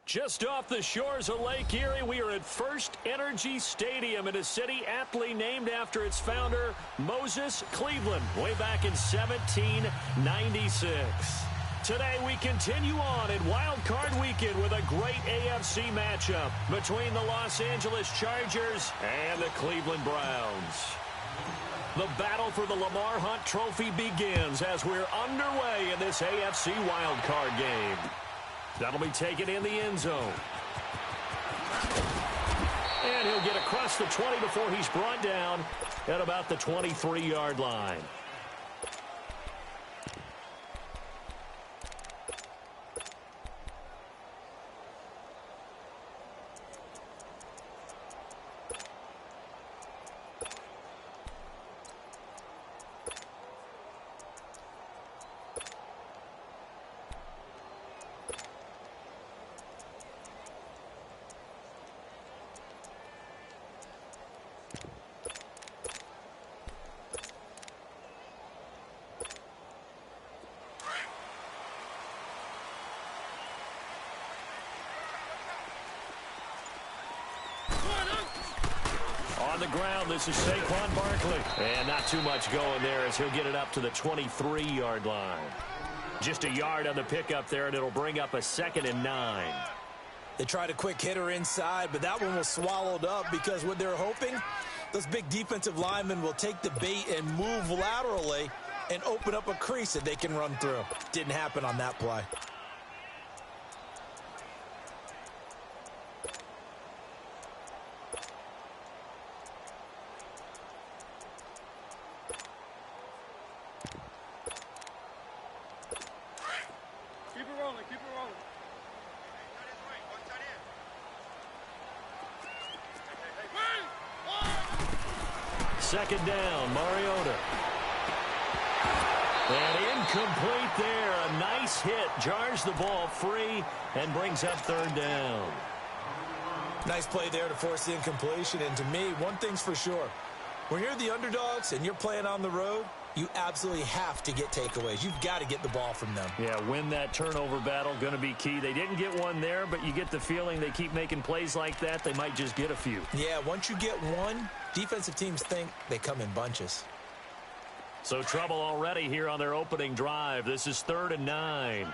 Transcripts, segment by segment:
Just off the shores of Lake Erie, we are at First Energy Stadium in a city aptly named after its founder, Moses Cleveland, way back in 1796. Today, we continue on in Wild Card Weekend with a great AFC matchup between the Los Angeles Chargers and the Cleveland Browns. The battle for the Lamar Hunt Trophy begins as we're underway in this AFC Wild Card game. That'll be taken in the end zone. And he'll get across the 20 before he's brought down at about the 23-yard line. On the ground, this is Saquon Barkley. And not too much going there as he'll get it up to the 23-yard line. Just a yard on the pickup there, and it'll bring up a 2nd and 9. They tried a quick hitter inside, but that one was swallowed up because what they're hoping, those big defensive linemen will take the bait and move laterally and open up a crease that they can run through. Didn't happen on that play. Second down, Mariota. And incomplete there. A nice hit. Jars the ball free and brings up 3rd down. Nice play there to force the incompletion. And to me, one thing's for sure. When you're the underdogs and you're playing on the road, you absolutely have to get takeaways. You've got to get the ball from them. Yeah, win that turnover battle, going to be key. They didn't get one there, but you get the feeling they keep making plays like that, they might just get a few. Yeah, once you get one, defensive teams think they come in bunches. So trouble already here on their opening drive. This is 3rd and 9.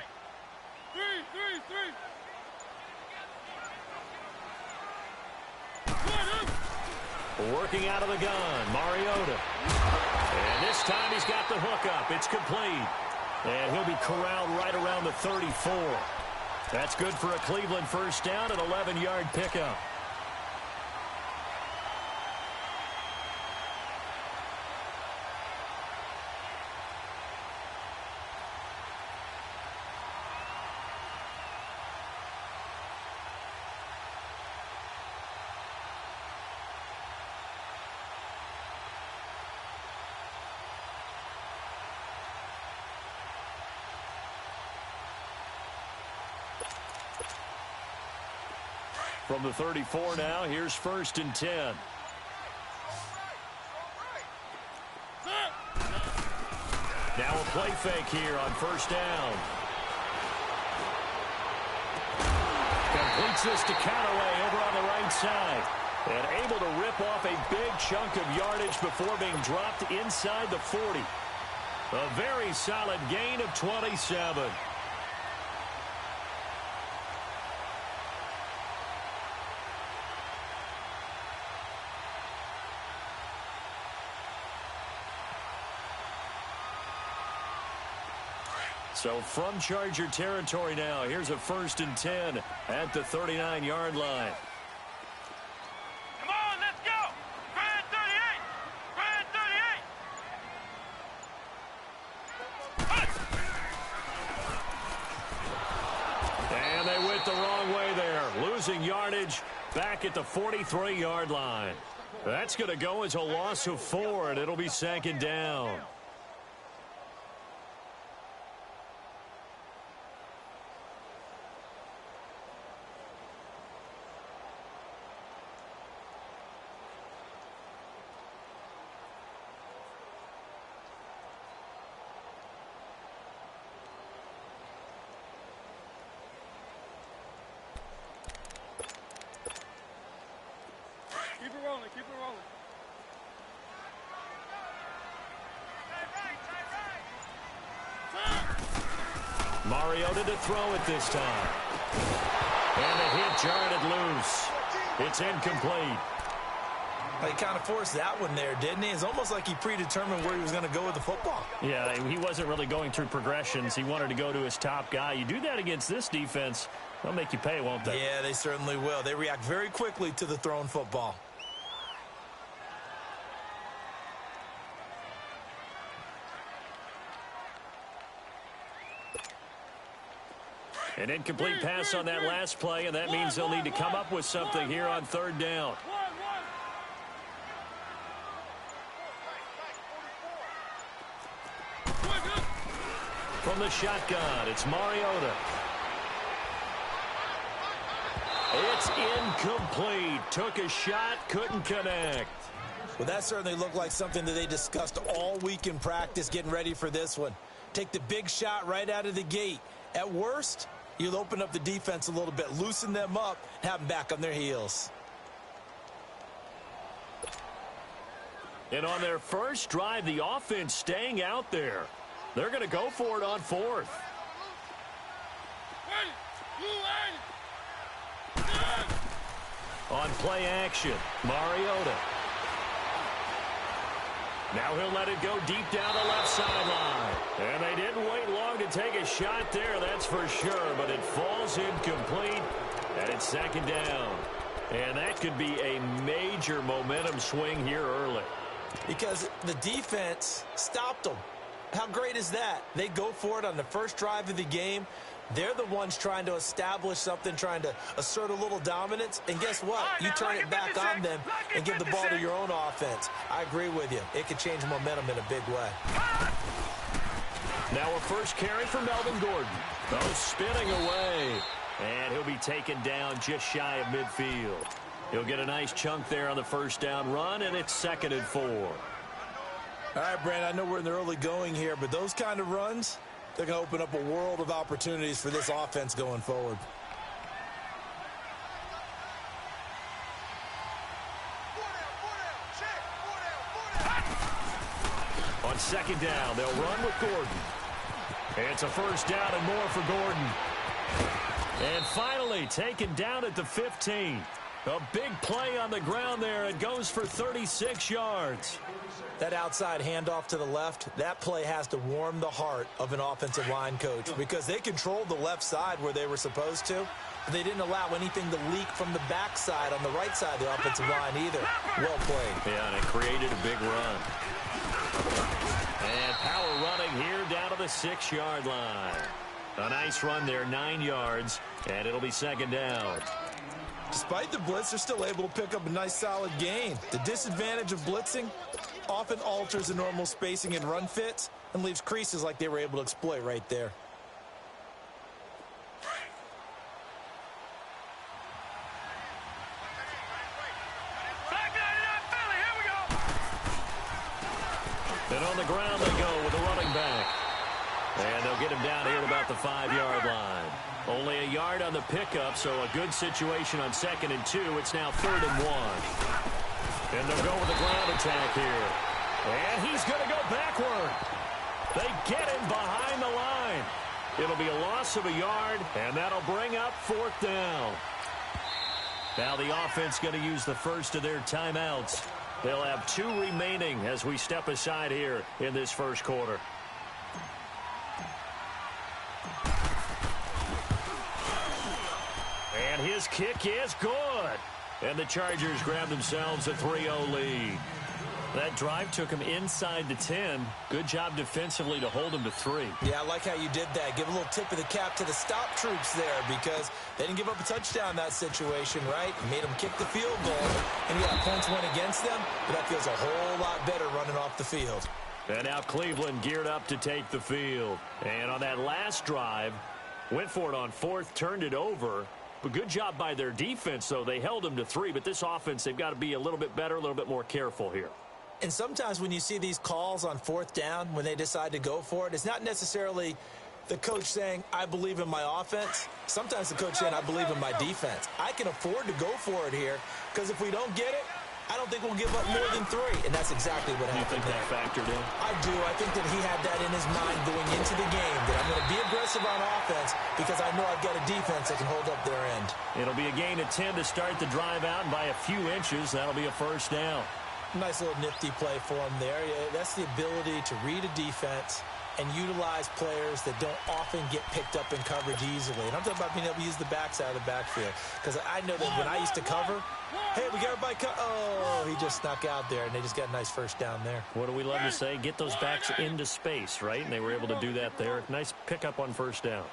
Working out of the gun, Mariota. And this time he's got the hook up. It's complete. And he'll be corralled right around the 34. That's good for a Cleveland first down, an 11-yard pickup. From the 34 now, here's 1st and 10. Now a play fake here on 1st down. Completes this to Callaway over on the right side. And able to rip off a big chunk of yardage before being dropped inside the 40. A very solid gain of 27. So from Charger territory now, here's a 1st and 10 at the 39-yard line. Come on, let's go! Grand 38! And they went the wrong way there, losing yardage back at the 43-yard line. That's going to go as a loss of 4, and it'll be 2nd down. Mariota to throw it this time. And the hit jarred it loose. It's incomplete. He kind of forced that one there, didn't he? It's almost like he predetermined where he was going to go with the football. Yeah, he wasn't really going through progressions. He wanted to go to his top guy. You do that against this defense, they'll make you pay, won't they? Yeah, they certainly will. They react very quickly to the thrown football. An incomplete pass on that last play, and that means they'll need to come up with something here on third down. From the shotgun, it's Mariota. It's incomplete. Took a shot, couldn't connect. Well, that certainly looked like something that they discussed all week in practice getting ready for this one. Take the big shot right out of the gate. At worst, you'll open up the defense a little bit, loosen them up, and have them back on their heels. And on their first drive, the offense staying out there. They're going to go for it on fourth. On play action, Mariota. Now he'll let it go deep down the left sideline. And they didn't wait long to take a shot there, that's for sure. But it falls incomplete, and it's second down. And that could be a major momentum swing here early. Because the defense stopped them. How great is that? They go for it on the first drive of the game. They're the ones trying to establish something, trying to assert a little dominance. And guess what? You turn it back on them and give the ball to your own offense. I agree with you. It could change momentum in a big way. Now a first carry for Melvin Gordon. Oh, spinning away. And he'll be taken down just shy of midfield. He'll get a nice chunk there on the first down run, and it's 2nd and 4. All right, Brandon, I know we're in the early going here, but those kind of runs, they're going to open up a world of opportunities for this offense going forward. On second down, they'll run with Gordon. It's a first down and more for Gordon. And finally taken down at the 15. A big play on the ground there. It goes for 36 yards. That outside handoff to the left, that play has to warm the heart of an offensive line coach because they controlled the left side where they were supposed to, but they didn't allow anything to leak from the backside on the right side of the offensive line either. Well played. Yeah, and it created a big run. And power running here down to the 6-yard line. A nice run there, 9 yards, and it'll be second down. Despite the blitz, they're still able to pick up a nice solid gain. The disadvantage of blitzing often alters the normal spacing and run fits and leaves creases like they were able to exploit right there. And on the ground they go with the running back. And they'll get him down here at about the 5-yard line. Only a yard on the pickup, so a good situation on 2nd and 2. It's now 3rd and 1. And they'll go with a ground attack here. And he's going to go backward. They get him behind the line. It'll be a loss of a yard, and that'll bring up 4th down. Now the offense going to use the first of their timeouts. They'll have 2 remaining as we step aside here in this first quarter. And his kick is good. And the Chargers grab themselves a 3-0 lead. That drive took him inside the 10. Good job defensively to hold him to 3. Yeah, I like how you did that. Give a little tip of the cap to the stop troops there because they didn't give up a touchdown in that situation, right? Made them kick the field goal. And yeah, points went against them, but that feels a whole lot better running off the field. And now Cleveland geared up to take the field. And on that last drive, went for it on 4th, turned it over. But good job by their defense, though. They held them to 3, but this offense, they've got to be a little bit better, a little bit more careful here. And sometimes when you see these calls on 4th down, when they decide to go for it, it's not necessarily the coach saying, I believe in my offense. Sometimes the coach saying, I believe in my defense. I can afford to go for it here because if we don't get it, I don't think we'll give up more than 3, and that's exactly what happened. You think that factored in? I do. I think that he had that in his mind going into the game, that I'm going to be aggressive on offense because I know I've got a defense that can hold up their end. It'll be a gain of 10 to start the drive out, and by a few inches, that'll be a first down. Nice little nifty play for him there. That's the ability to read a defense and utilize players that don't often get picked up in coverage easily. And I'm talking about being able to use the backside of the backfield. Because I know that when I used to cover, hey, we got everybody oh, he just snuck out there, and they just got a nice first down there. What do we love to say? Get those backs into space, right? And they were able to do that there. Nice pickup on first down.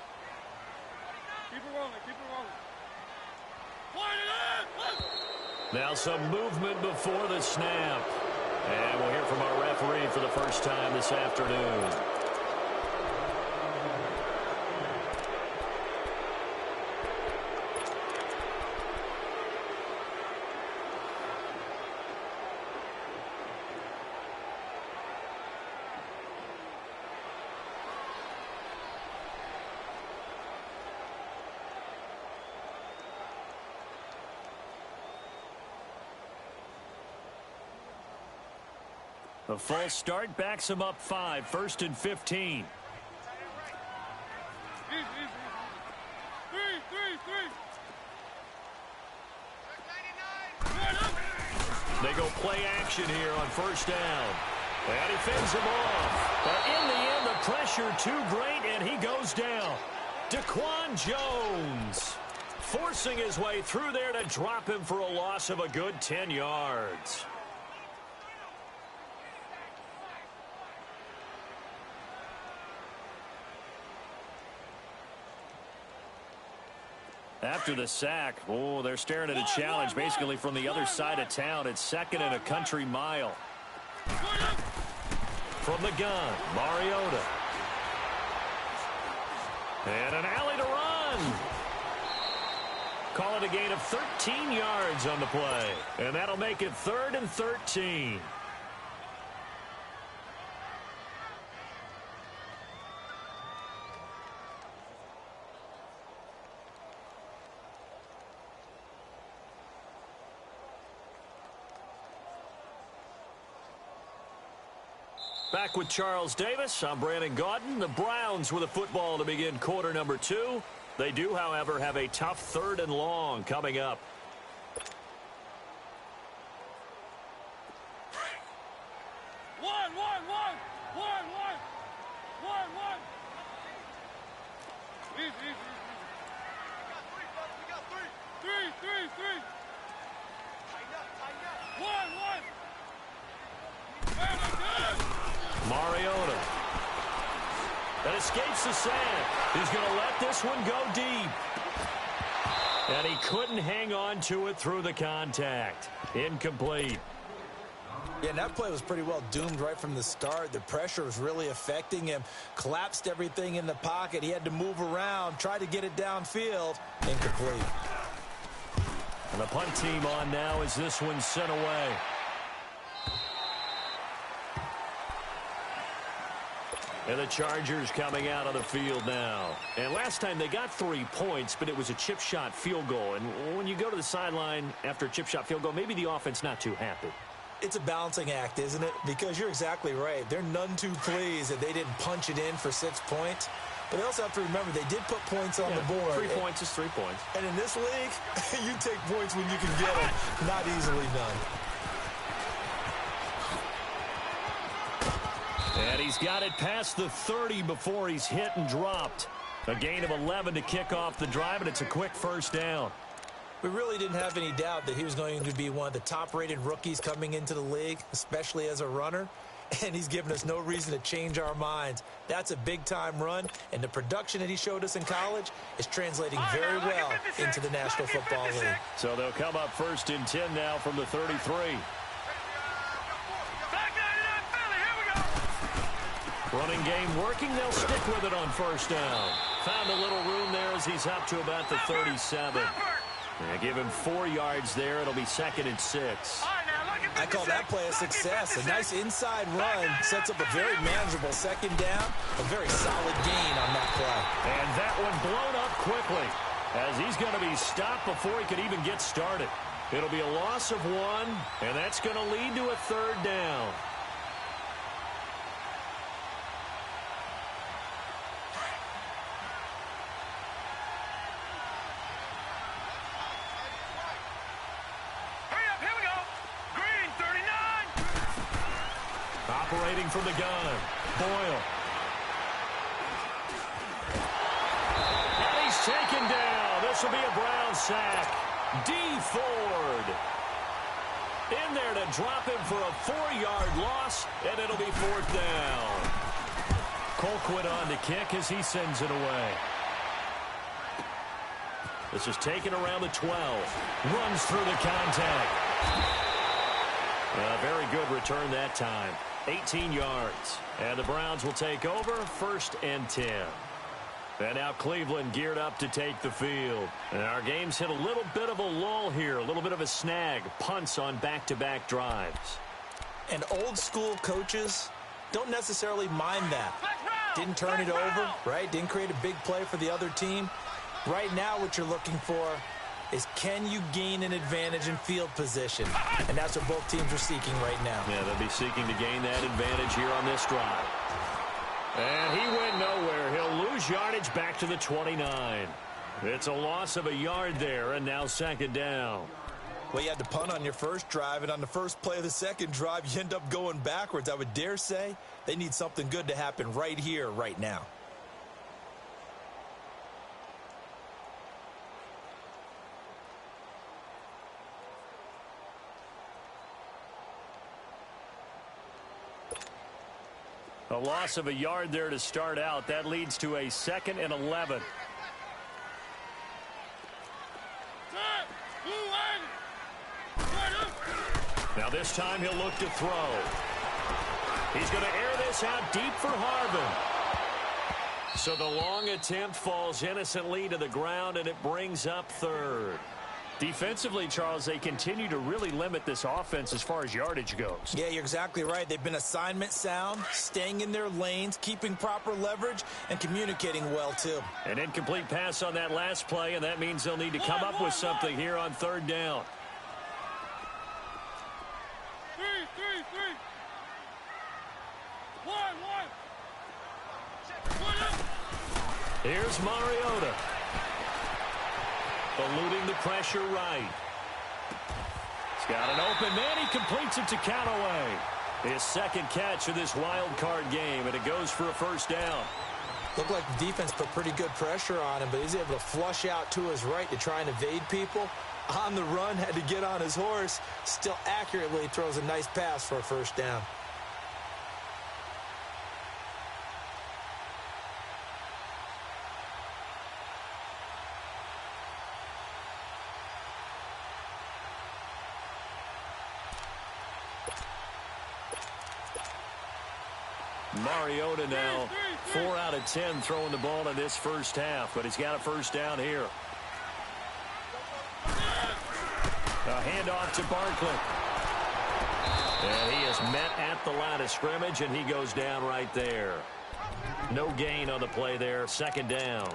Keep it rolling, keep it rolling. Now some movement before the snap. And we'll hear from our referee for the first time this afternoon. A false start backs him up 5, 1st and 15. They go play action here on first down. And he fends him off. But in the end, the pressure too great, and he goes down. Daquan Jones forcing his way through there to drop him for a loss of a good 10 yards. After the sack, they're staring at a challenge basically from the other side of town. It's 2nd and a country mile. From the gun, Mariota. And an alley to run. Call it a gain of 13 yards on the play. And that'll make it 3rd and 13. Back with Charles Davis. I'm Brandon Gaudin. The Browns with a football to begin quarter number 2. They do, however, have a tough 3rd and long coming up. Mariota. That escapes the sack. He's going to let this one go deep. And he couldn't hang on to it through the contact. Incomplete. Yeah, and that play was pretty well doomed right from the start. The pressure was really affecting him. Collapsed everything in the pocket. He had to move around, try to get it downfield. Incomplete. And the punt team on now as this one's sent away. And the Chargers coming out on the field now. And last time they got 3 points, but it was a chip shot field goal. And when you go to the sideline after a chip shot field goal, maybe the offense not too happy. It's a balancing act, isn't it? Because you're exactly right. They're none too pleased that they didn't punch it in for 6 points. But they also have to remember they did put points on the board. 3 points is 3 points. And in this league, you take points when you can get them. Not easily done. And he's got it past the 30 before he's hit and dropped. A gain of 11 to kick off the drive, and it's a quick first down. We really didn't have any doubt that he was going to be one of the top-rated rookies coming into the league, especially as a runner. And he's given us no reason to change our minds. That's a big-time run, and the production that he showed us in college is translating very well into the National Football League. So they'll come up 1st and 10 now from the 33. Running game working. They'll stick with it on first down. Found a little room there as he's up to about the 37. Give him 4 yards there. It'll be 2nd and 6. I call that play a success. A nice inside run sets up a very manageable 2nd down. A very solid gain on that play. And that one blown up quickly as he's going to be stopped before he could even get started. It'll be a loss of 1, and that's going to lead to a 3rd down. Here we go. Green 39. Operating from the gun, Boyle. And he's taken down. This will be a Brown sack. D. Ford in there to drop him for a 4-yard loss, and it'll be 4th down. Colquitt on to kick as he sends it away. This is taken around the 12. Runs through the contact. A very good return that time. 18 yards. And the Browns will take over 1st and 10. And now Cleveland geared up to take the field. And our game's hit a little bit of a lull here, a little bit of a snag. Punts on back-to-back drives. And old-school coaches don't necessarily mind that. Didn't turn it over, right? Didn't create a big play for the other team. Right now what you're looking for is, can you gain an advantage in field position? And that's what both teams are seeking right now. Yeah, they'll be seeking to gain that advantage here on this drive. And he went nowhere. He'll lose yardage back to the 29. It's a loss of a yard there, and now 2nd down. Well, you had to punt on your first drive, and on the first play of the second drive, you end up going backwards. I would dare say they need something good to happen right here, right now. A loss of a yard there to start out. That leads to a 2nd and 11. Now this time he'll look to throw. He's going to air this out deep for Harvin. So the long attempt falls innocently to the ground, and it brings up 3rd. Defensively, Charles, they continue to really limit this offense as far as yardage goes. Yeah, you're exactly right. They've been assignment sound, staying in their lanes, keeping proper leverage, and communicating well, too. An incomplete pass on that last play, and that means they'll need to come up with something here on 3rd down. Here's Mariota. Eluding the pressure right. He's got an open man. He completes it to Callaway. His 2nd catch of this wild card game, and it goes for a 1st down. Looked like the defense put pretty good pressure on him, but he's able to flush out to his right to try and evade people. On the run, had to get on his horse. Still accurately throws a nice pass for a 1st down. Mariota now 4 out of 10 throwing the ball in this first half, but he's got a 1st down here. A handoff to Barkley. And he is met at the line of scrimmage, and he goes down right there. No gain on the play there, 2nd down.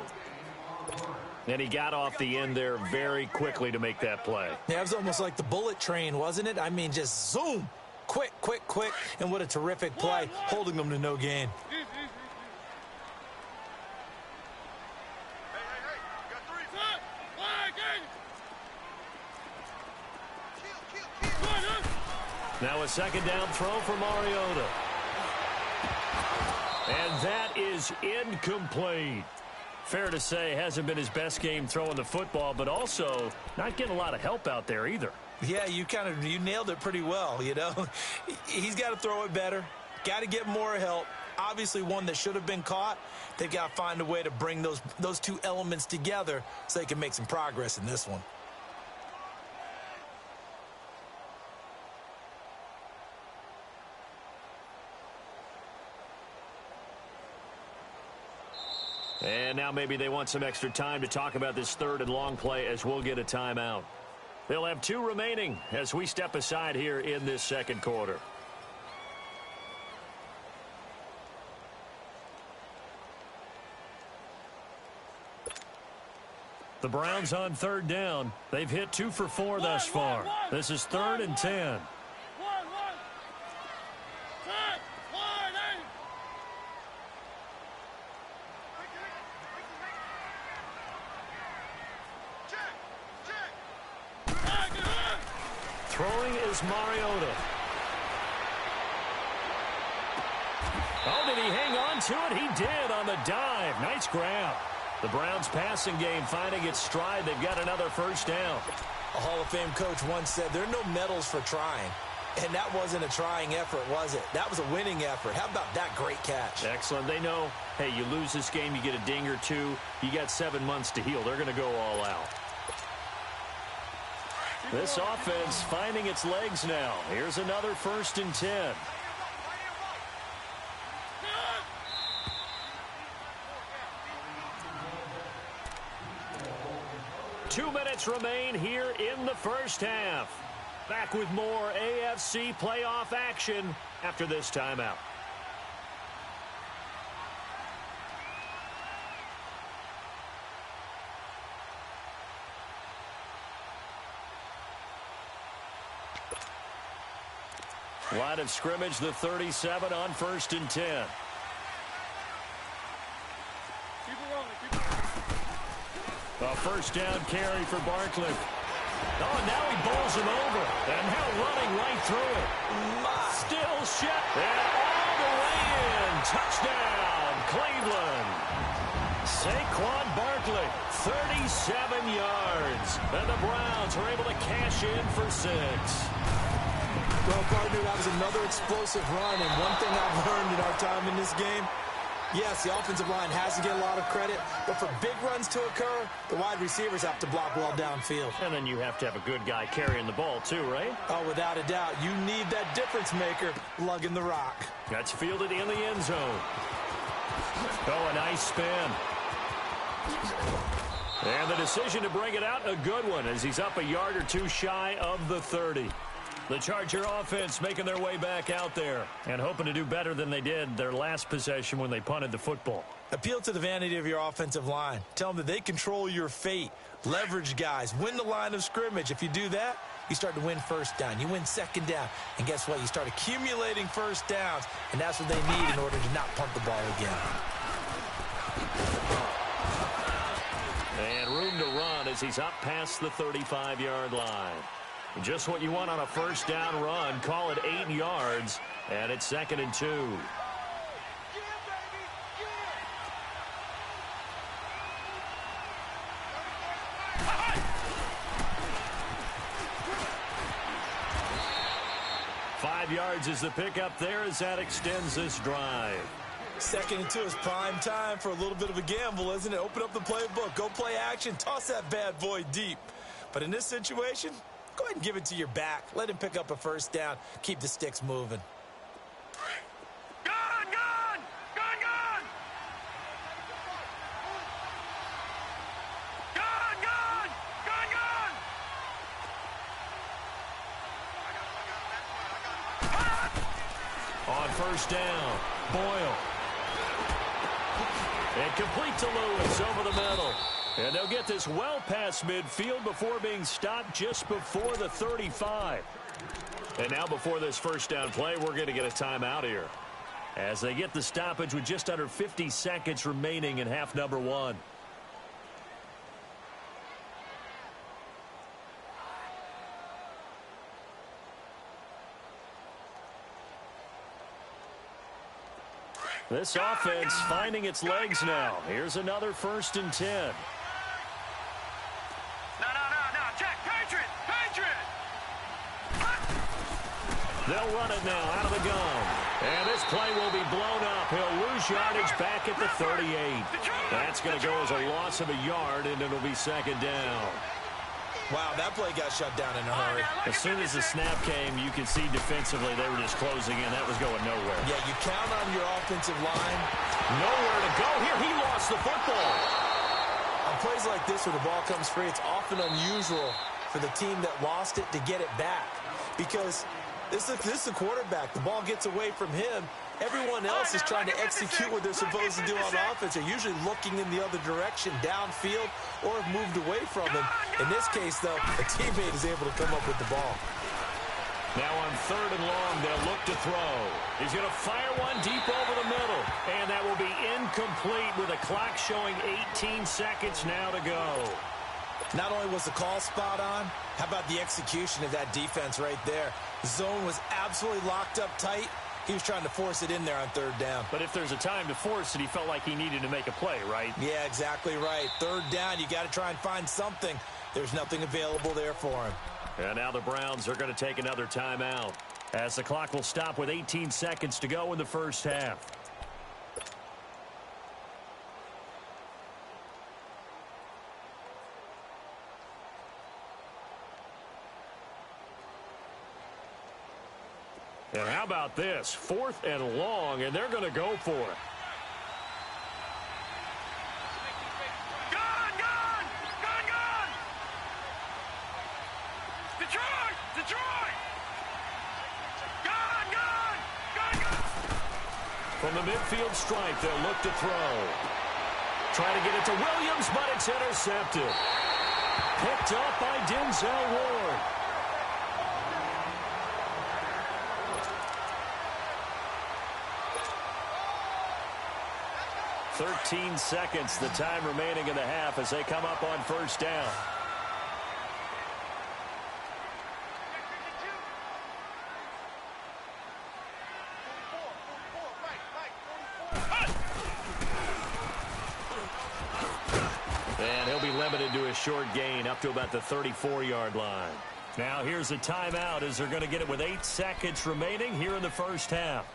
And he got off the end there very quickly to make that play. Yeah, it was almost like the bullet train, wasn't it? I mean, just zoom. Quick, quick, quick. And what a terrific play, holding them to no gain. Now a 2nd down throw for Mariota. And that is incomplete. Fair to say, hasn't been his best game throwing the football, but also not getting a lot of help out there either. Yeah, you nailed it pretty well, you know. He's got to throw it better. Got to get more help. Obviously one that should have been caught. They've got to find a way to bring those two elements together so they can make some progress in this one. And now maybe they want some extra time to talk about this 3rd and long play as we'll get a timeout. They'll have 2 remaining as we step aside here in this 2nd quarter. The Browns on third down. They've hit 2 for 4 thus far. This is 3rd and 10. Throwing is Mariota. Oh, did he hang on to it? He did on the dive. Nice grab. The Browns passing game finding its stride. They've got another first down. A Hall of Fame coach once said there are no medals for trying. And that wasn't a trying effort, was it? That was a winning effort. How about that great catch? Excellent. They know, hey, you lose this game, you get a ding or two. You got 7 months to heal. They're going to go all out. This offense finding its legs now. Here's another 1st and 10. Two minutes remain here in the first half. Back with more AFC playoff action after this timeout. Line of scrimmage, the 37 on 1st and 10. A first down carry for Barkley. Oh, now he bowls him over. And now running right through it. Still shut. And all the way in. Touchdown, Cleveland. Saquon Barkley, 37 yards. And the Browns are able to cash in for 6. Well, partner, that was another explosive run. And one thing I've learned in our time in this game, yes, the offensive line has to get a lot of credit, but for big runs to occur, the wide receivers have to block well downfield. And then you have to have a good guy carrying the ball too, right? Oh, without a doubt. You need that difference maker lugging the rock. That's fielded in the end zone. Oh, a nice spin. And the decision to bring it out, a good one, as he's up a yard or two shy of the 30. The Charger offense making their way back out there and hoping to do better than they did their last possession when they punted the football. Appeal to the vanity of your offensive line. Tell them that they control your fate. Leverage guys. Win the line of scrimmage. If you do that, you start to win first down. You win second down. And guess what? You start accumulating first downs. And that's what they need in order to not punt the ball again. And room to run as he's up past the 35-yard line. Just what you want on a first down run. Call it 8 yards, and it's 2nd and 2. Five yards is the pickup there as that extends this drive. 2nd and 2 is prime time for a little bit of a gamble, isn't it? Open up the playbook, go play action, toss that bad boy deep. But in this situation, go ahead and give it to your back. Let him pick up a first down. Keep the sticks moving. Gun! Gun! Gun! Gun! Gun! Gun! Gun! Gun! On first down, Boyle. And complete to Lewis over the middle. And they'll get this well past midfield before being stopped just before the 35. And now before this first down play, we're going to get a timeout here, as they get the stoppage with just under 50 seconds remaining in half number 1. This offense finding its legs now. Here's another 1st and 10. No, Jack, Patriot! Patriot! They'll run it now out of the gun. And this play will be blown up. He'll lose yardage back at the 38. That's going to go as a loss of a yard, and it'll be 2nd down. Wow, that play got shut down in a hurry. As soon as the snap came, you could see defensively they were just closing in. That was going nowhere. Yeah, you count on your offensive line. Nowhere to go here. He lost the football. On plays like this where the ball comes free, it's often unusual for the team that lost it to get it back. Because this is the quarterback. The ball gets away from him, Everyone else is trying to execute what they're supposed to do on offense. They're usually looking in the other direction, downfield, or have moved away from him. In this case, though, a teammate is able to come up with the ball. Now on 3rd and long, they'll look to throw. He's going to fire one deep over the middle. And that will be incomplete with a clock showing 18 seconds now to go. Not only was the call spot on, how about the execution of that defense right there? The zone was absolutely locked up tight. He was trying to force it in there on 3rd down. But if there's a time to force it, he felt like he needed to make a play, right? Yeah, exactly right. 3rd down, you got to try and find something. There's nothing available there for him. And now the Browns are going to take another timeout as the clock will stop with 18 seconds to go in the first half. And how about this? 4th and long, and they're going to go for it. From the midfield stripe, they'll look to throw. Try to get it to Williams, but it's intercepted. Picked up by Denzel Ward. "13 seconds, the time remaining in the half as they come up on 1st down. And he'll be limited to a short gain up to about the 34-yard line. Now here's a timeout as they're going to get it with 8 seconds remaining here in the first half.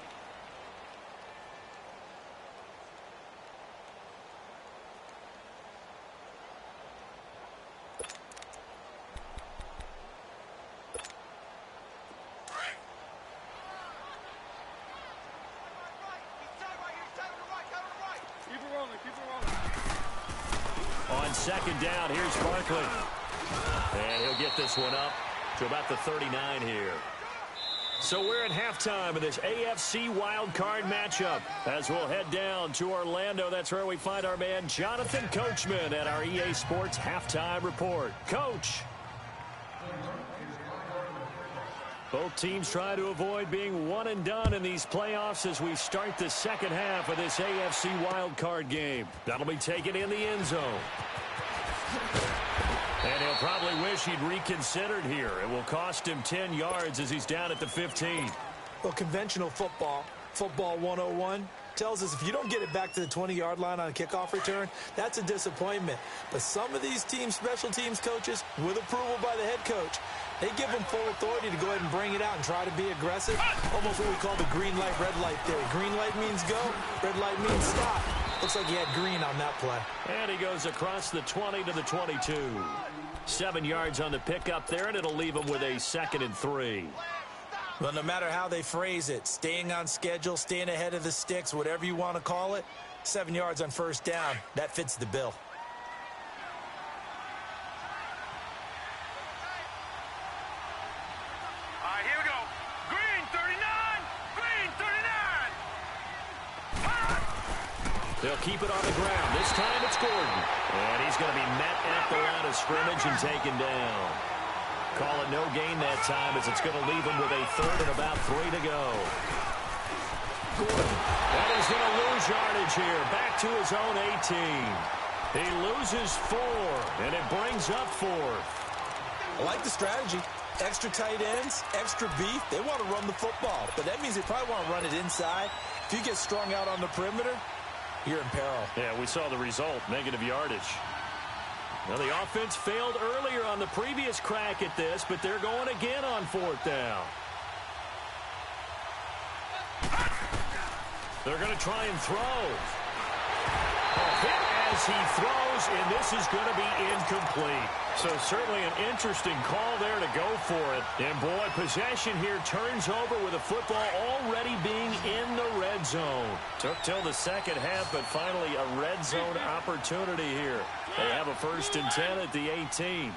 On 2nd down, here's Barkley. And he'll get this one up to about the 39 here. So we're at halftime of this AFC wildcard matchup. As we'll head down to Orlando, that's where we find our man Jonathan Coachman at our EA Sports Halftime Report. Coach. Both teams try to avoid being one and done in these playoffs as we start the second half of this AFC wildcard game. That'll be taken in the end zone. And he'll probably wish he'd reconsidered here. It will cost him 10 yards as he's down at the 15. Well, conventional football 101, tells us if you don't get it back to the 20-yard line on a kickoff return, that's a disappointment. But some of these teams, special teams coaches, with approval by the head coach, they give them full authority to go ahead and bring it out and try to be aggressive. Almost what we call the green light, red light theory. Green light means go, red light means stop. Looks like he had green on that play. And he goes across the 20 to the 22. 7 yards on the pickup there, and it'll leave him with a 2nd and 3. Well, no matter how they phrase it, staying on schedule, staying ahead of the sticks, whatever you want to call it, 7 yards on 1st down, that fits the bill. All right, here we go. Green 39, green 39. They'll keep it on the ground. This time it's Gordon. And he's going to be met at the line of scrimmage and taken down. Call it no gain that time as it's going to leave him with a 3rd and about 3 to go. Gordon. And he's going to lose yardage here. Back to his own 18. He loses 4, and it brings up 4th. I like the strategy. Extra tight ends, extra beef. They want to run the football, but that means they probably want to run it inside. If you get strung out on the perimeter, you're in peril. Yeah, we saw the result, negative yardage. Well, the offense failed earlier on the previous crack at this, but they're going again on 4th down. They're going to try and throw. A hit as he throws, and this is going to be incomplete. So certainly an interesting call there to go for it. And boy, possession here turns over with the football already being in the red zone. Took till the second half, but finally a red zone opportunity here. They have a 1st and 10 at the 18.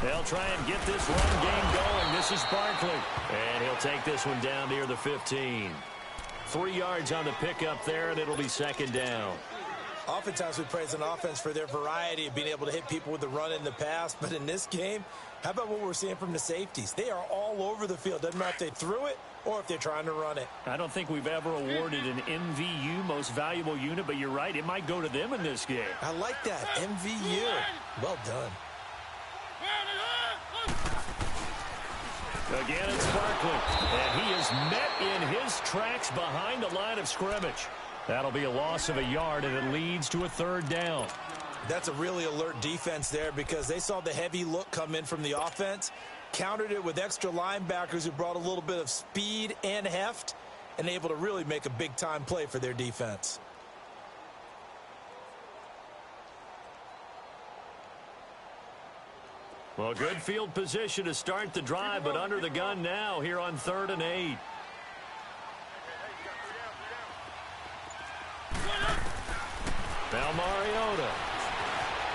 They'll try and get this run game going. This is Barkley. And he'll take this one down near the 15. 3 yards on the pickup there, and it'll be second down. Oftentimes we praise an offense for their variety of being able to hit people with the run in the pass. But in this game, how about what we're seeing from the safeties? They are all over the field. Doesn't matter if they threw it or if they're trying to run it. I don't think we've ever awarded an MVU, most valuable unit, but you're right. It might go to them in this game. I like that. MVU. Well done. Again, it's Barkley, and he is met in his tracks behind the line of scrimmage. That'll be a loss of a yard, and it leads to a third down. That's a really alert defense there because they saw the heavy look come in from the offense, countered it with extra linebackers who brought a little bit of speed and heft, and able to really make a big-time play for their defense. Well, good field position to start the drive, but under the gun now here on 3rd and 8. Now Mariota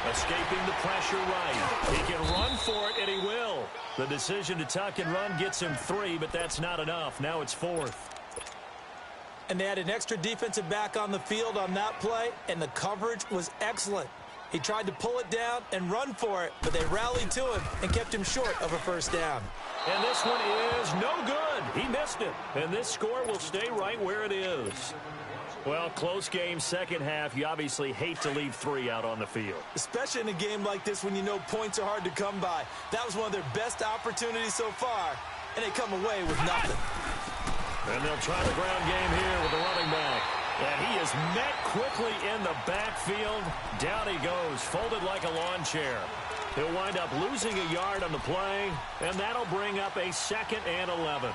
escaping the pressure right. He can run for it, and he will. The decision to tuck and run gets him 3, but that's not enough. Now it's 4th. And they had an extra defensive back on the field on that play, and the coverage was excellent. He tried to pull it down and run for it, but they rallied to him and kept him short of a first down. And this one is no good. He missed it. And this score will stay right where it is. Well, close game, second half. You obviously hate to leave 3 out on the field. Especially in a game like this when you know points are hard to come by. That was one of their best opportunities so far, and they come away with nothing. And they'll try the ground game here with the running back. And he is met quickly in the backfield. Down he goes, folded like a lawn chair. He'll wind up losing a yard on the play, and that'll bring up a 2nd and 11.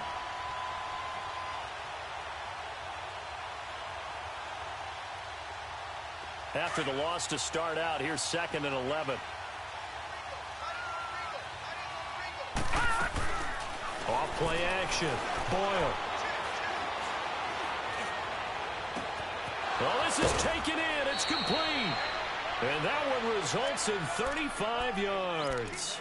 After the loss to start out, here's 2nd and 11. Off play action. Boyle. Well, this is taken in. It's complete. And that one results in 35 yards.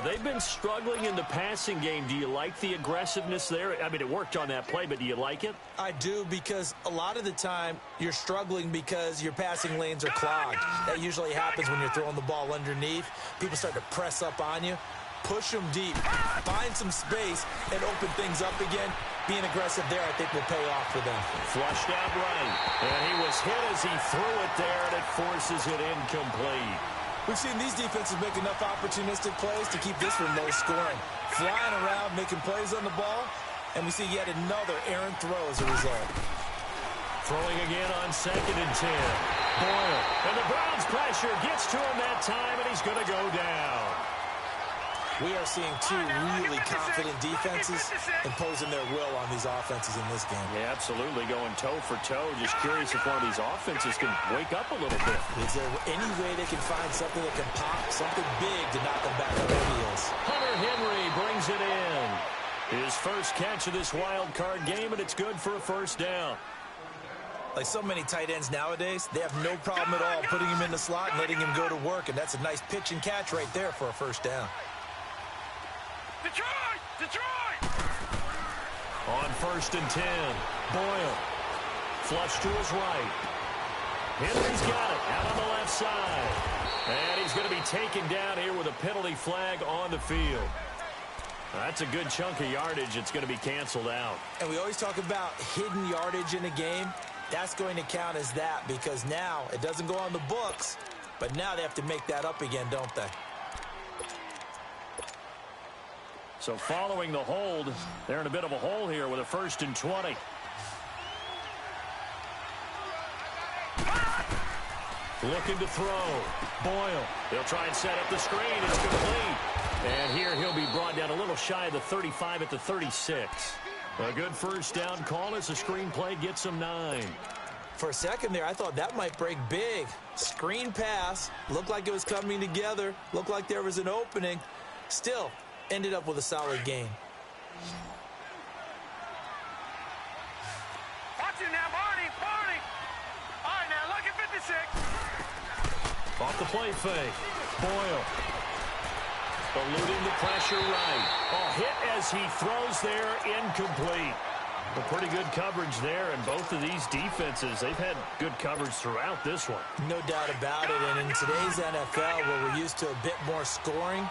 They've been struggling in the passing game. Do you like the aggressiveness there? I mean, it worked on that play, but do you like it? I do, because a lot of the time you're struggling because your passing lanes are clogged. That usually happens when you're throwing the ball underneath. People start to press up on you. Push them deep. Find some space and open things up again. Being aggressive there, I think, will pay off for them. Flushed out right. And he was hit as he threw it there, and it forces it incomplete. We've seen these defenses make enough opportunistic plays to keep this one low scoring. Flying around, making plays on the ball, and we see yet another errant throw as a result. Throwing again on 2nd and 10. Boyle. And the Browns' pressure gets to him that time, and he's going to go down. We are seeing 2 really confident defenses imposing their will on these offenses in this game. Yeah, absolutely, going toe for toe. Just curious if one of these offenses can wake up a little bit. Is there any way they can find something that can pop, something big to knock them back on their heels? Hunter Henry brings it in. His first catch of this wild card game, and it's good for a first down. Like so many tight ends nowadays, they have no problem at all putting him in the slot and letting him go to work, and that's a nice pitch and catch right there for a first down. Detroit! Detroit! On 1st and 10, Boyle. Flush to his right. Henry's got it out on the left side. And he's going to be taken down here with a penalty flag on the field. That's a good chunk of yardage. It's going to be canceled out. And we always talk about hidden yardage in a game. That's going to count as that because now it doesn't go on the books, but now they have to make that up again, don't they? So following the hold, they're in a bit of a hole here with a 1st and 20. Looking to throw. Boyle. They'll try and set up the screen. It's complete. And here he'll be brought down a little shy of the 35 at the 36. A good first down call as the screen play gets him 9. For a second there, I thought that might break big. Screen pass. Looked like it was coming together. Looked like there was an opening. Still, ended up with a solid gain. Watch it now, Barney! Barney! All right, now look at 56. Off the play fake. Boyle. Eluding the pressure right. A hit as he throws there, incomplete. A pretty good coverage there, and both of these defenses, they've had good coverage throughout this one. No doubt about it, and in today's NFL, where we're used to a bit more scoring,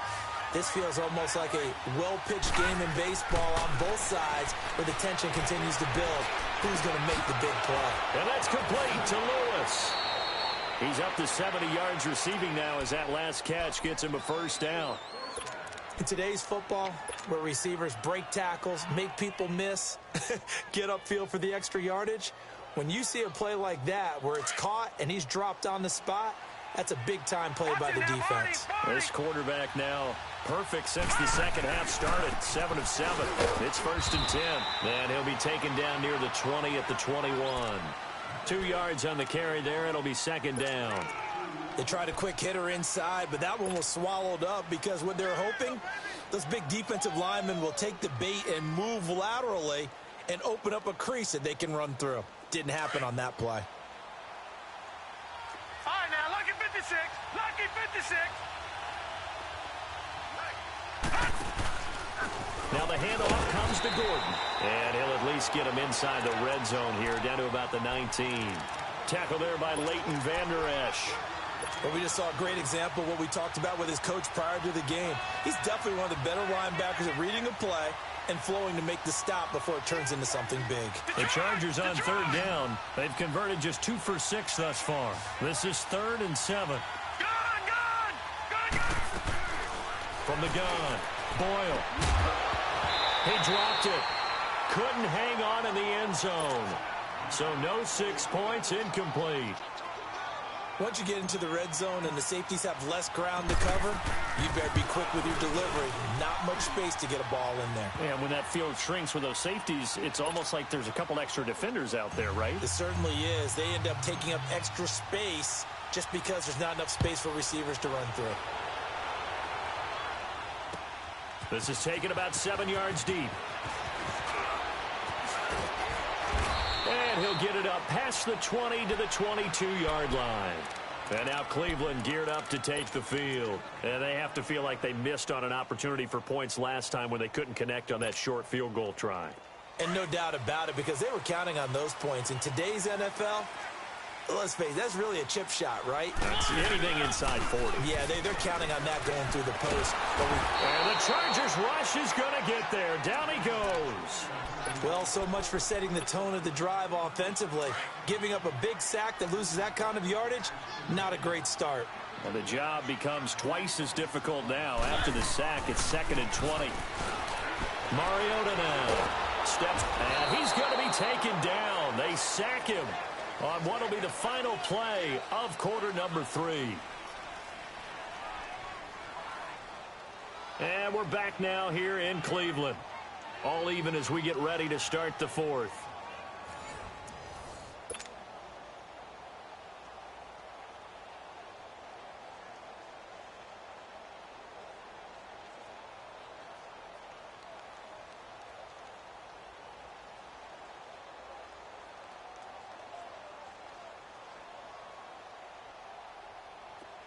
this feels almost like a well-pitched game in baseball on both sides where the tension continues to build. Who's going to make the big play? And that's complete to Lewis. He's up to 70 yards receiving now as that last catch gets him a first down. In today's football, where receivers break tackles, make people miss, get upfield for the extra yardage, when you see a play like that where it's caught and he's dropped on the spot, that's a big-time play by the defense. This quarterback now perfect since the second half started. 7 of 7. It's 1st and 10. And he'll be taken down near the 20 at the 21. 2 yards on the carry there. It'll be 2nd down. They tried a quick hitter inside, but that one was swallowed up because what they're hoping, those big defensive linemen will take the bait and move laterally and open up a crease that they can run through. Didn't happen on that play. All right, now, lucky 56. Lucky 56. Now the handoff comes to Gordon. And he'll at least get him inside the red zone here, down to about the 19. Tackle there by Leighton Vander Esch. Well, we just saw a great example of what we talked about with his coach prior to the game. He's definitely one of the better linebackers at reading a play and flowing to make the stop before it turns into something big. The Chargers on 3rd down. They've converted just 2 for 6 thus far. This is 3rd and 7. Gun! From the gun, Boyle. He dropped it. Couldn't hang on in the end zone. So no 6 points, incomplete. Once you get into the red zone and the safeties have less ground to cover, you better be quick with your delivery. Not much space to get a ball in there. And when that field shrinks with those safeties, it's almost like there's a couple extra defenders out there, right? It certainly is. They end up taking up extra space just because there's not enough space for receivers to run through. This is taken about 7 yards deep. And he'll get it up past the 20 to the 22-yard line. And now Cleveland geared up to take the field. And they have to feel like they missed on an opportunity for points last time when they couldn't connect on that short field goal try. And no doubt about it, because they were counting on those points. In today's NFL, let's face it, that's really a chip shot, right? That's anything inside 40. Yeah, they're counting on that going through the post. And the Chargers rush is going to get there. Down he goes. Well, so much for setting the tone of the drive offensively. Giving up a big sack that loses that kind of yardage, not a great start. And the job becomes twice as difficult now. After the sack, it's 2nd and 20. Mariota now steps, and he's going to be taken down. They sack him on what will be the final play of quarter number 3. And we're back now here in Cleveland. All even as we get ready to start the 4th.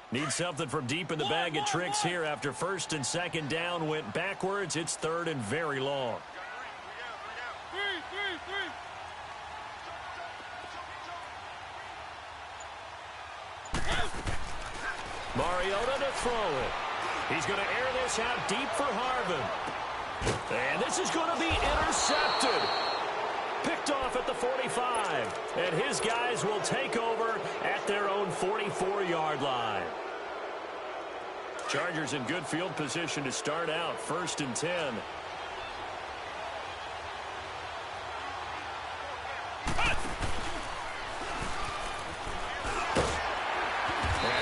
Need something from deep in the bag of tricks here after 1st and 2nd down went backwards. It's 3rd and very long. Mariota to throw it. He's going to air this out deep for Harvin. And this is going to be intercepted. Picked off at the 45. And his guys will take over at their own 44-yard line. Chargers in good field position to start out. 1st and 10. And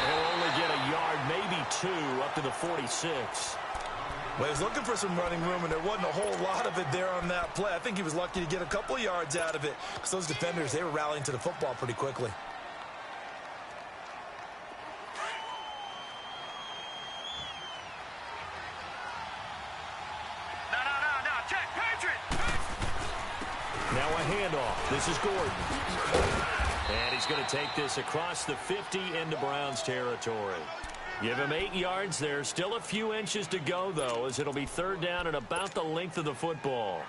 he'll only get a yard, maybe 2, up to the 46. Well, he was looking for some running room, and there wasn't a whole lot of it there on that play. I think he was lucky to get a couple yards out of it because those defenders, they were rallying to the football pretty quickly. No, check, Patriot! Now a handoff. This is Gordon. And he's going to take this across the 50 into Browns territory. Give him 8 yards there. Still a few inches to go, though, as it'll be 3rd down and about the length of the football.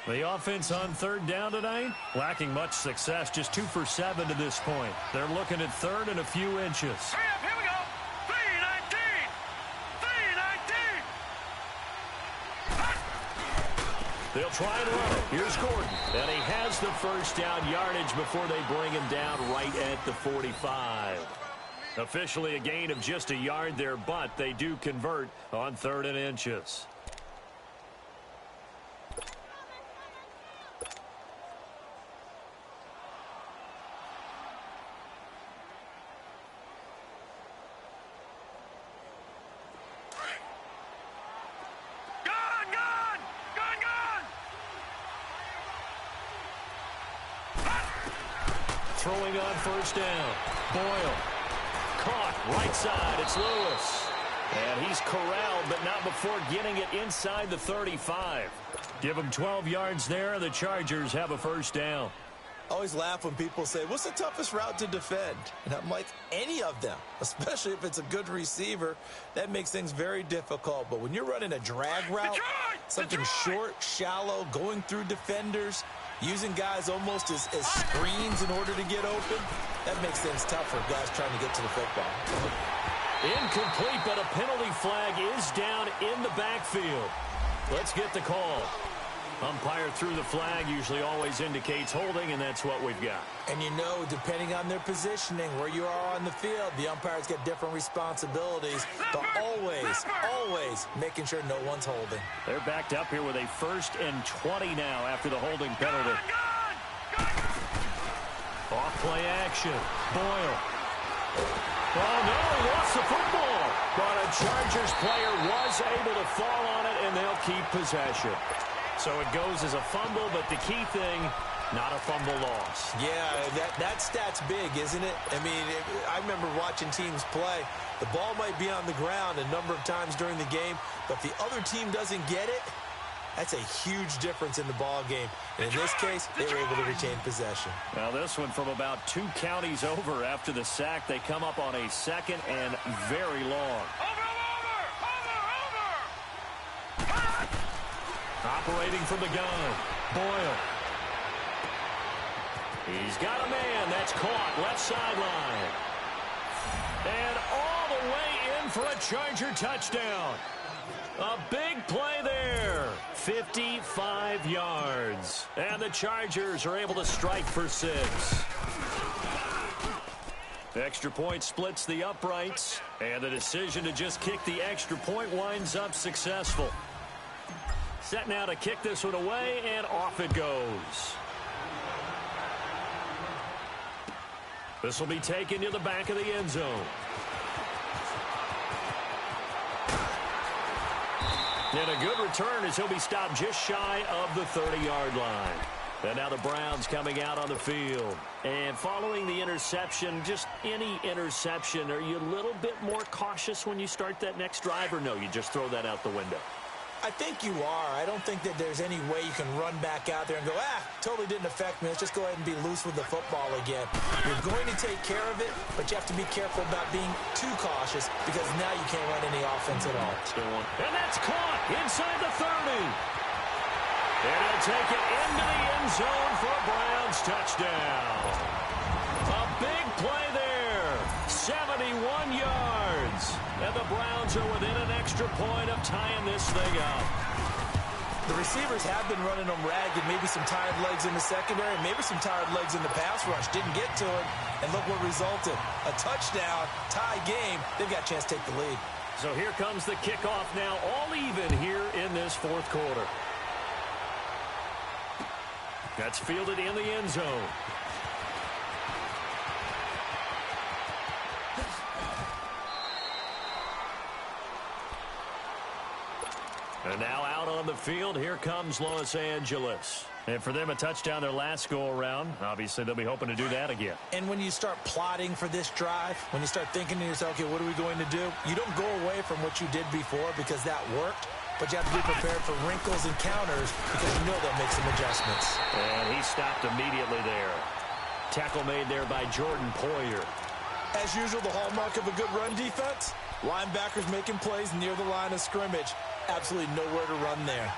The offense on third down tonight, lacking much success, just 2 for 7 to this point. They're looking at third and a few inches. Hurry up, here we go. 319. 319. They'll try and run it. Here's Gordon. And he has the first down yardage before they bring him down right at the 45. Officially a gain of just a yard there, but they do convert on third and inches. Throwing on first down. Boyle. Caught. Right side. It's Lewis. And he's corralled, but not before getting it inside the 35. Give him 12 yards there, and the Chargers have a first down. I always laugh when people say, what's the toughest route to defend? And I'm like, any of them, especially if it's a good receiver. That makes things very difficult. But when you're running a drag route, something short, shallow, going through defenders, using guys almost as screens in order to get open, that makes things tough for guys trying to get to the football. Incomplete, but a penalty flag is down in the backfield. Let's get the call. Umpire threw the flag, usually always indicates holding, and that's what we've got. And you know, depending on their positioning, where you are on the field, the umpires get different responsibilities, but always making sure no one's holding. They're backed up here with a 1st and 20 now after the holding penalty. Off play action. Boyle. Oh, no, he lost the football. But a Chargers player was able to fall on it, and they'll keep possession. So it goes as a fumble, but the key thing, not a fumble loss. Yeah, that stat's big, isn't it? I mean, I remember watching teams play. The ball might be on the ground a number of times during the game, but if the other team doesn't get it, that's a huge difference in the ball game. And in this case, they were able to retain possession. Now this one from about 2 counties over after the sack. They come up on a 2nd and very long. Operating from the gun. Boyle. He's got a man. That's caught. Left sideline. And all the way in for a Charger touchdown. A big play there. 55 yards. And the Chargers are able to strike for 6. The extra point splits the uprights. And the decision to just kick the extra point winds up successful. Set now to kick this one away, and off it goes. This will be taken to the back of the end zone. And a good return as he'll be stopped just shy of the 30-yard line. And now the Browns coming out on the field. And following the interception, just any interception, are you a little bit more cautious when you start that next drive, or no, you just throw that out the window? I think you are. I don't think that there's any way you can run back out there and go, totally didn't affect me. Let's just go ahead and be loose with the football again. You're going to take care of it, but you have to be careful about being too cautious because now you can't run any offense at all. And that's caught inside the 30. And he'll take it into the end zone for a Browns touchdown. A big play there. 71 yards. And the Browns are within an extra point of tying this thing up. The receivers have been running them ragged. Maybe some tired legs in the secondary, maybe some tired legs in the pass rush. Didn't get to it, and look what resulted. A touchdown, tie game. They've got a chance to take the lead. So here comes the kickoff now, all even here in this 4th quarter. That's fielded in the end zone. And now out on the field, here comes Los Angeles. And for them, a touchdown their last go-around. Obviously, they'll be hoping to do that again. And when you start plotting for this drive, when you start thinking to yourself, okay, what are we going to do? You don't go away from what you did before because that worked, but you have to be prepared for wrinkles and counters because you know they'll make some adjustments. And he stopped immediately there. Tackle made there by Jordan Poyer. As usual, the hallmark of a good run defense, linebackers making plays near the line of scrimmage. Absolutely nowhere to run there.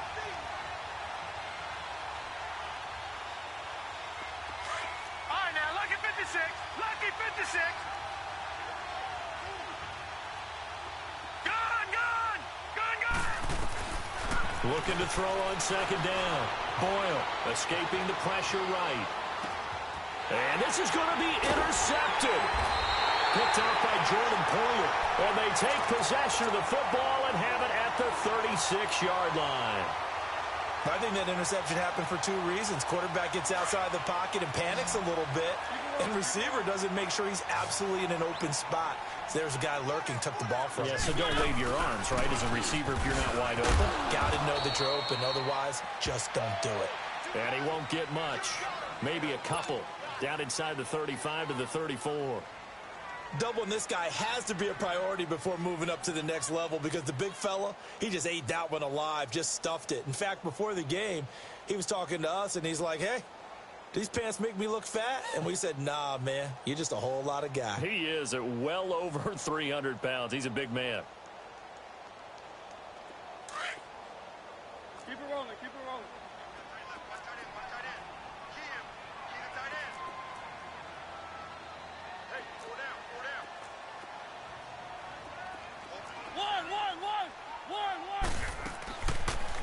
Looking to throw on second down. Boyle escaping the pressure right. And this is going to be intercepted. Picked off by Jordan Poyer. And they take possession of the football and have it at the 36-yard line. I think that interception happened for two reasons. Quarterback gets outside the pocket and panics a little bit, and receiver doesn't make sure he's absolutely in an open spot. So there's a guy lurking, took the ball from him. Yeah, so don't wave your arms, right, as a receiver if you're not wide open. Got to know that you're open. Otherwise, just don't do it. And he won't get much. Maybe a couple. Down inside the 35 to the 34. Doubling this guy has to be a priority before moving up to the next level because the big fella, he just ate that one alive, just stuffed it. In fact, before the game, he was talking to us, and he's like, hey, these pants make me look fat? And we said, nah, man, you're just a whole lot of guy. He is at well over 300 pounds. He's a big man. Keep it rolling, keep it rolling.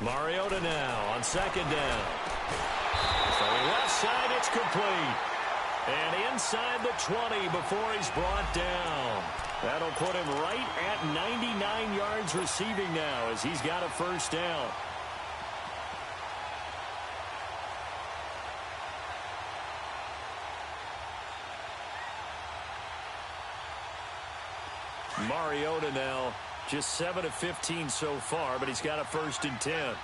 Mariota now on second down. From left side, it's complete. And inside the 20 before he's brought down. That'll put him right at 99 yards receiving now as he's got a first down. Mariota now just 7 of 15 so far, but he's got a 1st and 10.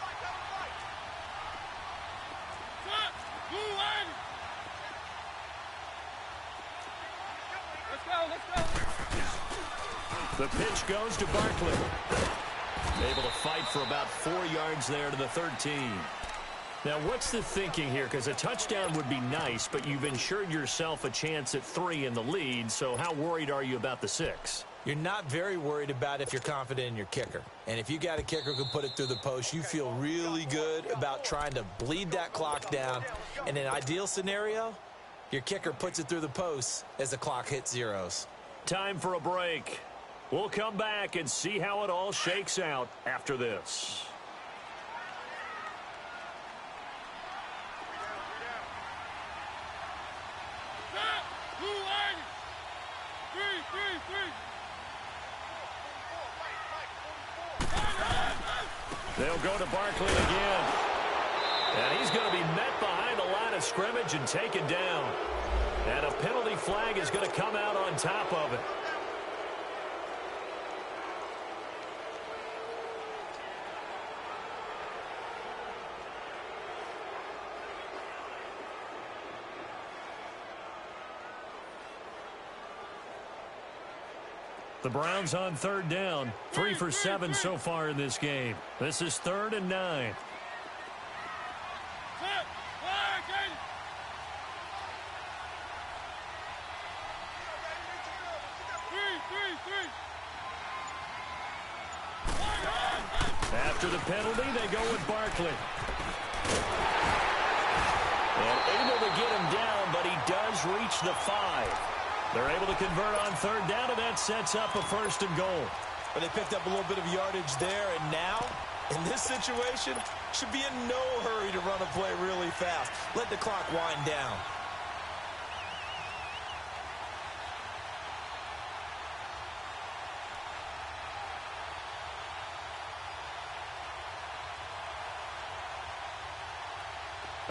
The pitch goes to Barkley. Able to fight for about 4 yards there to the 13. Now, what's the thinking here? Because a touchdown would be nice, but you've ensured yourself a chance at 3 in the lead, so how worried are you about the 6? You're not very worried about if you're confident in your kicker. And if you got a kicker who can put it through the post, you feel really good about trying to bleed that clock down. In an ideal scenario, your kicker puts it through the post as the clock hits zeros. Time for a break. We'll come back and see how it all shakes out after this. They'll go to Barkley again. And he's going to be met behind the line of scrimmage and taken down. And a penalty flag is going to come out on top of it. The Browns on 3rd down. 3 for 7 so far in this game. This is 3rd and 9. After the penalty, they go with Barkley. And able to get him down, but he does reach the 5. They're able to convert on 3rd down, and that sets up a 1st and goal. But they picked up a little bit of yardage there, and now, in this situation, should be in no hurry to run a play really fast. Let the clock wind down.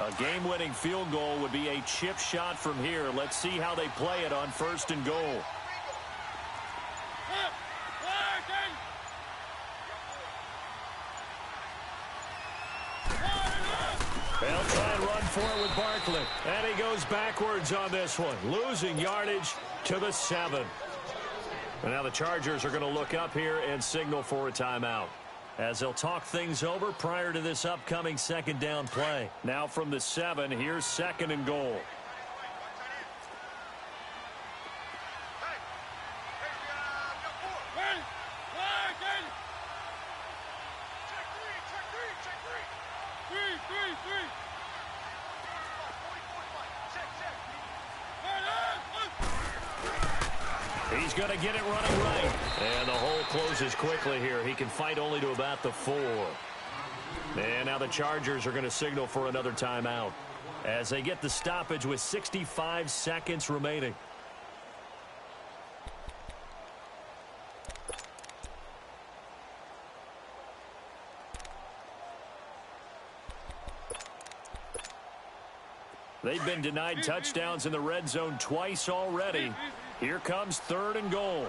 A game-winning field goal would be a chip shot from here. Let's see how they play it on 1st and goal. They'll try and run for it with Barkley. And he goes backwards on this one, losing yardage to the 7. And now the Chargers are going to look up here and signal for a timeout, as they'll talk things over prior to this upcoming 2nd down play. Now from the 7, here's 2nd and goal. He's going to get it running right. And the hole closes quickly here. He can fight only to about the 4. And now the Chargers are going to signal for another timeout as they get the stoppage with 65 seconds remaining. They've been denied touchdowns in the red zone twice already. Here comes 3rd and goal.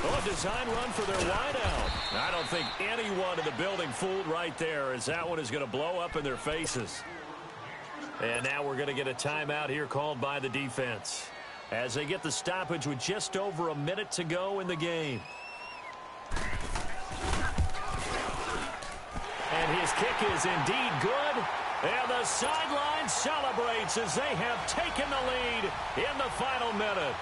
A design run for their wideout. I don't think anyone in the building fooled right there, as that one is going to blow up in their faces. And now we're going to get a timeout here called by the defense as they get the stoppage with just over a minute to go in the game. And his kick is indeed good. And the sideline celebrates as they have taken the lead in the final minute.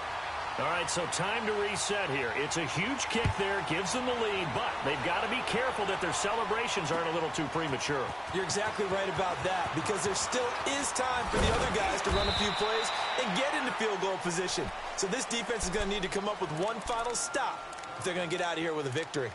All right, so time to reset here. It's a huge kick there, gives them the lead, but they've got to be careful that their celebrations aren't a little too premature. You're exactly right about that, because there still is time for the other guys to run a few plays and get into field goal position. So this defense is going to need to come up with one final stop if they're going to get out of here with a victory.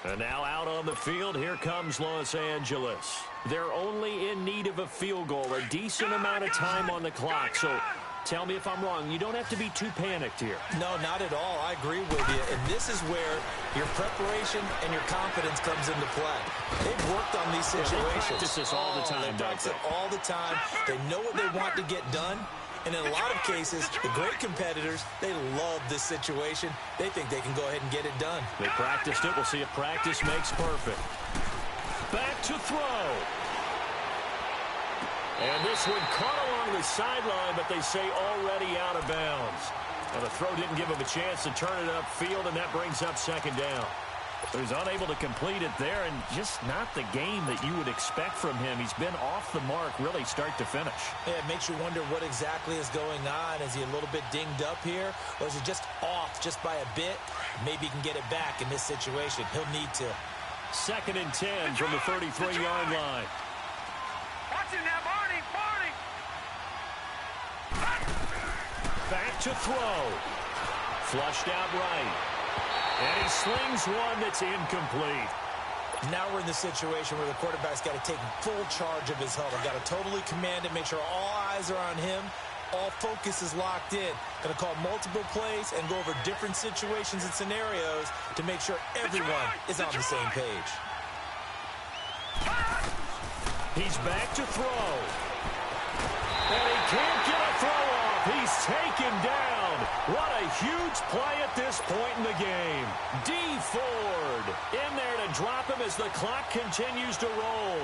And now out on the field, here comes Los Angeles. They're only in need of a field goal, a decent amount of time on the clock. So tell me if I'm wrong. You don't have to be too panicked here. No, not at all. I agree with you. And this is where your preparation and your confidence comes into play. They've worked on these situations. They practice this all the time, They practice it all the time. They know what they want to get done. And in a lot of cases, the great competitors, they love this situation. They think they can go ahead and get it done. They practiced it. We'll see if practice makes perfect. Back to throw. And this one caught along the sideline, but they say already out of bounds. And the throw didn't give him a chance to turn it upfield, and that brings up 2nd down. So he's unable to complete it there, and just not the game that you would expect from him. He's been off the mark really start to finish. Yeah, it makes you wonder what exactly is going on. Is he a little bit dinged up here, or is he just off just by a bit? Maybe he can get it back in this situation. He'll need to. 2nd and 10 from the 33-yard line. Watch it now, Barney. Back to throw. Flushed out right. And he slings one that's incomplete. Now we're in the situation where the quarterback's got to take full charge of his huddle. Got to totally command it, make sure all eyes are on him. All focus is locked in. Going to call multiple plays and go over different situations and scenarios to make sure everyone is on the same page. He's back to throw. And he can't get a throw off. He's taken down. What a huge play at this point in the game. D. Ford in there to drop him as the clock continues to roll.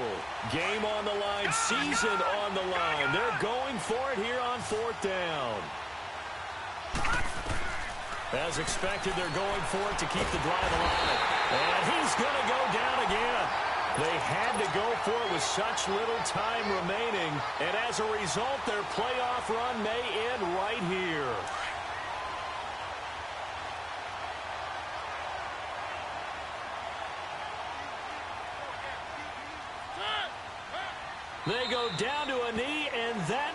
Game on the line, season on the line. They're going for it here on 4th down. As expected, they're going for it to keep the drive alive. And he's going to go down again. They had to go for it with such little time remaining. And as a result, their playoff run may end right here. They go down to a knee, and that